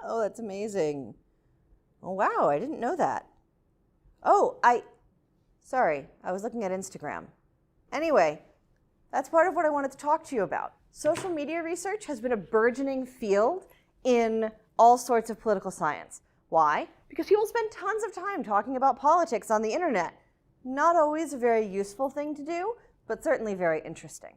Oh, that's amazing. Oh, wow, I didn't know that. Oh, sorry, I was looking at Instagram. Anyway, that's part of what I wanted to talk to you about. Social media research has been a burgeoning field in all sorts of political science. Why? Because people spend tons of time talking about politics on the internet. Not always a very useful thing to do, but certainly very interesting.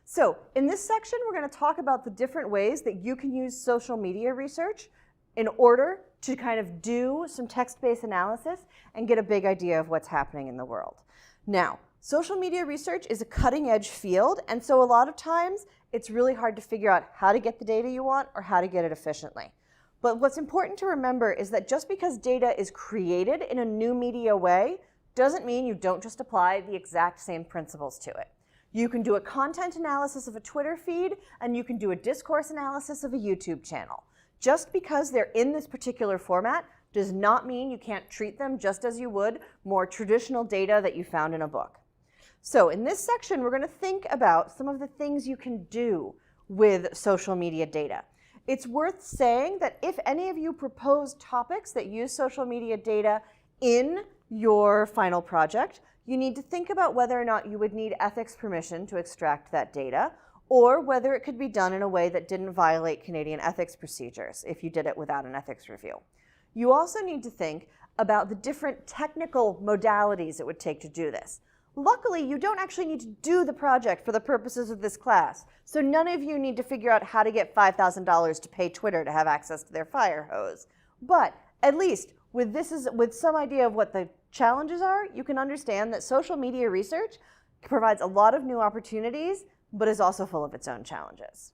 So in this section, we're going to talk about the different ways that you can use social media research in order to kind of do some text-based analysis and get a big idea of what's happening in the world. Now, social media research is a cutting-edge field, and so a lot of times it's really hard to figure out how to get the data you want or how to get it efficiently. But what's important to remember is that just because data is created in a new media way doesn't mean you don't just apply the exact same principles to it. You can do a content analysis of a Twitter feed, and you can do a discourse analysis of a YouTube channel. Just because they're in this particular format does not mean you can't treat them just as you would more traditional data that you found in a book. So in this section, we're going to think about some of the things you can do with social media data. It's worth saying that if any of you propose topics that use social media data in your final project, you need to think about whether or not you would need ethics permission to extract that data, or whether it could be done in a way that didn't violate Canadian ethics procedures if you did it without an ethics review. You also need to think about the different technical modalities it would take to do this. Luckily, you don't actually need to do the project for the purposes of this class, so none of you need to figure out how to get $5,000 to pay Twitter to have access to their fire hose. But at least with some idea of what the challenges are, you can understand that social media research provides a lot of new opportunities, but is also full of its own challenges.